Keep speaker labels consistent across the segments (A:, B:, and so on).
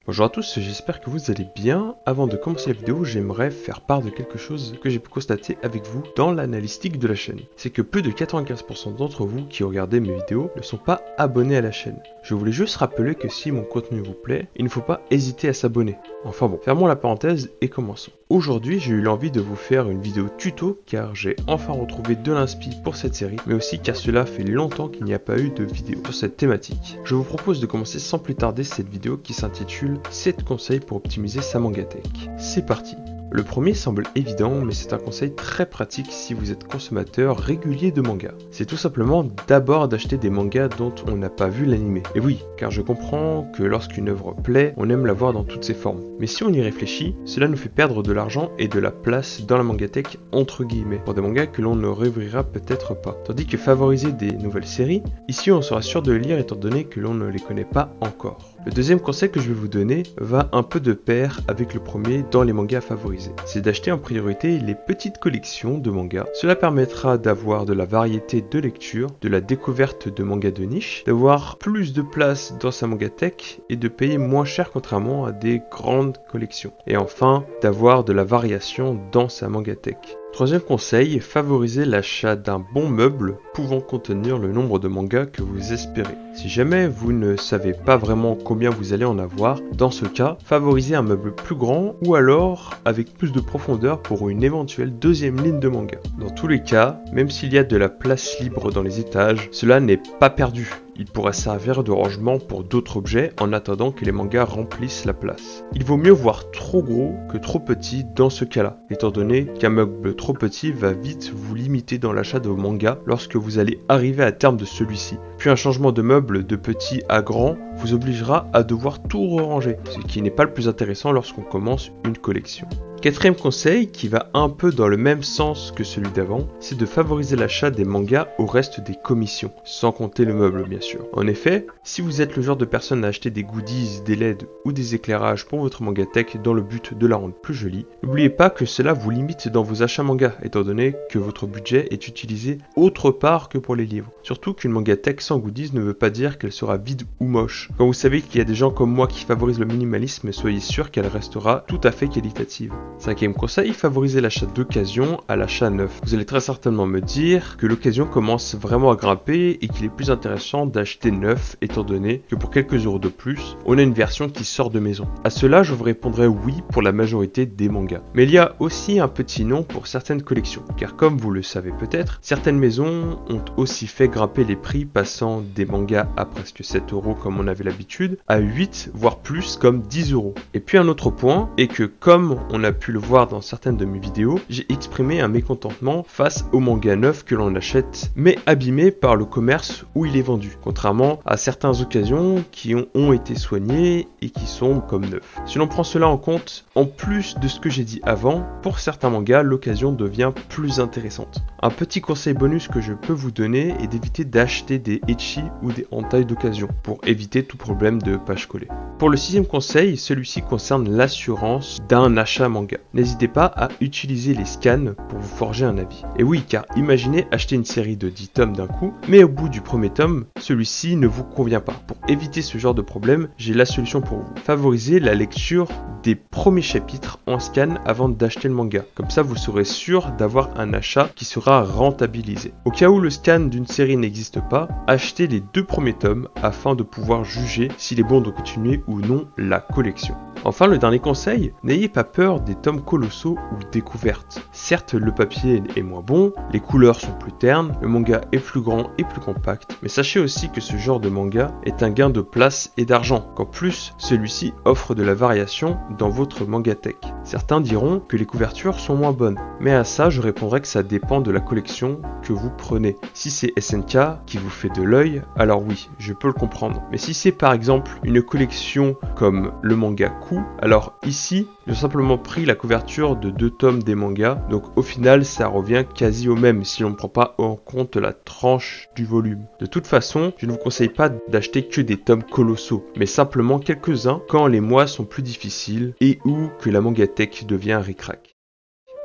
A: Bonjour à tous, j'espère que vous allez bien. Avant de commencer la vidéo, j'aimerais faire part de quelque chose que j'ai pu constater avec vous dans l'analytique de la chaîne. C'est que plus de 95% d'entre vous qui regardez mes vidéos ne sont pas abonnés à la chaîne. Je voulais juste rappeler que si mon contenu vous plaît, il ne faut pas hésiter à s'abonner. Enfin bon, fermons la parenthèse et commençons. Aujourd'hui, j'ai eu l'envie de vous faire une vidéo tuto car j'ai enfin retrouvé de l'inspi pour cette série, mais aussi car cela fait longtemps qu'il n'y a pas eu de vidéo sur cette thématique. Je vous propose de commencer sans plus tarder cette vidéo qui s'intitule 7 conseils pour optimiser sa mangatech. C'est parti. Le premier semble évident, mais c'est un conseil très pratique si vous êtes consommateur régulier de manga. C'est tout simplement d'abord d'acheter des mangas dont on n'a pas vu l'animé. Et oui, car je comprends que lorsqu'une œuvre plaît, on aime la voir dans toutes ses formes. Mais si on y réfléchit, cela nous fait perdre de l'argent et de la place dans la mangatech entre guillemets, pour des mangas que l'on ne réouvrira peut-être pas. Tandis que favoriser des nouvelles séries, ici on sera sûr de les lire étant donné que l'on ne les connaît pas encore. Le deuxième conseil que je vais vous donner va un peu de pair avec le premier dans les mangas à favoriser. C'est d'acheter en priorité les petites collections de mangas. Cela permettra d'avoir de la variété de lecture, de la découverte de mangas de niche, d'avoir plus de place dans sa mangatech et de payer moins cher contrairement à des grandes collections. Et enfin, d'avoir de la variation dans sa mangatech. Troisième conseil, favorisez l'achat d'un bon meuble pouvant contenir le nombre de mangas que vous espérez. Si jamais vous ne savez pas vraiment combien vous allez en avoir, dans ce cas, favorisez un meuble plus grand ou alors avec plus de profondeur pour une éventuelle deuxième ligne de manga. Dans tous les cas, même s'il y a de la place libre dans les étages, cela n'est pas perdu. Il pourra servir de rangement pour d'autres objets en attendant que les mangas remplissent la place. Il vaut mieux voir trop gros que trop petit dans ce cas-là, étant donné qu'un meuble trop petit va vite vous limiter dans l'achat de vos mangas lorsque vous allez arriver à terme de celui-ci. Puis un changement de meuble de petit à grand vous obligera à devoir tout ranger, ce qui n'est pas le plus intéressant lorsqu'on commence une collection. Quatrième conseil, qui va un peu dans le même sens que celui d'avant, c'est de favoriser l'achat des mangas au reste des commissions, sans compter le meuble bien sûr. En effet, si vous êtes le genre de personne à acheter des goodies, des LED ou des éclairages pour votre mangatech dans le but de la rendre plus jolie, n'oubliez pas que cela vous limite dans vos achats manga, étant donné que votre budget est utilisé autre part que pour les livres. Surtout qu'une mangatech sans goodies ne veut pas dire qu'elle sera vide ou moche. Quand vous savez qu'il y a des gens comme moi qui favorisent le minimalisme, soyez sûr qu'elle restera tout à fait qualitative. Cinquième conseil, favorisez l'achat d'occasion à l'achat neuf. Vous allez très certainement me dire que l'occasion commence vraiment à grimper et qu'il est plus intéressant d'acheter neuf étant donné que pour quelques euros de plus, on a une version qui sort de maison. À cela, je vous répondrai oui pour la majorité des mangas. Mais il y a aussi un petit non pour certaines collections, car comme vous le savez peut-être, certaines maisons ont aussi fait grimper les prix passant des mangas à presque 7 euros comme on avait l'habitude, à 8 voire plus comme 10 euros. Et puis un autre point est que comme on a pu le voir dans certaines de mes vidéos, j'ai exprimé un mécontentement face au manga neuf que l'on achète, mais abîmé par le commerce où il est vendu, contrairement à certaines occasions qui ont été soignées et qui sont comme neufs. Si l'on prend cela en compte, en plus de ce que j'ai dit avant, pour certains mangas, l'occasion devient plus intéressante. Un petit conseil bonus que je peux vous donner est d'éviter d'acheter des ecchi ou des hentai d'occasion, pour éviter tout problème de page collée. Pour le sixième conseil, celui-ci concerne l'assurance d'un achat manga. N'hésitez pas à utiliser les scans pour vous forger un avis. Et oui, car imaginez acheter une série de 10 tomes d'un coup, mais au bout du premier tome, celui-ci ne vous convient pas. Pour éviter ce genre de problème, j'ai la solution pour vous. Favorisez la lecture des premiers chapitres en scan avant d'acheter le manga. Comme ça, vous serez sûr d'avoir un achat qui sera rentabilisé. Au cas où le scan d'une série n'existe pas, achetez les 2 premiers tomes afin de pouvoir juger s'il est bon de continuer ou non la collection. Enfin, le dernier conseil, n'ayez pas peur des tomes colossaux ou découvertes. Certes, le papier est moins bon, les couleurs sont plus ternes, le manga est plus grand et plus compact, mais sachez aussi que ce genre de manga est un gain de place et d'argent, qu'en plus, celui-ci offre de la variation dans votre mangatech. Certains diront que les couvertures sont moins bonnes, mais à ça, je répondrai que ça dépend de la collection que vous prenez. Si c'est SNK qui vous fait de l'œil, alors oui, je peux le comprendre. Mais si c'est par exemple une collection comme le manga Coup, alors ici, j'ai simplement pris la couverture de 2 tomes des mangas, donc au final ça revient quasi au même si on ne prend pas en compte la tranche du volume. De toute façon, je ne vous conseille pas d'acheter que des tomes colossaux, mais simplement quelques-uns quand les mois sont plus difficiles et où que la mangatech devient ric-rac.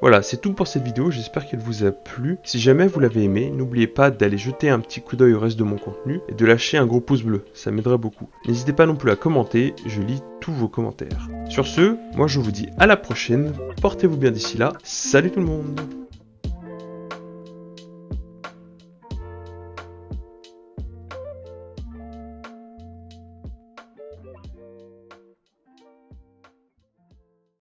A: Voilà, c'est tout pour cette vidéo, j'espère qu'elle vous a plu. Si jamais vous l'avez aimé, n'oubliez pas d'aller jeter un petit coup d'œil au reste de mon contenu et de lâcher un gros pouce bleu, ça m'aiderait beaucoup. N'hésitez pas non plus à commenter, je lis tous vos commentaires. Sur ce, moi je vous dis à la prochaine, portez-vous bien d'ici là, salut tout le monde!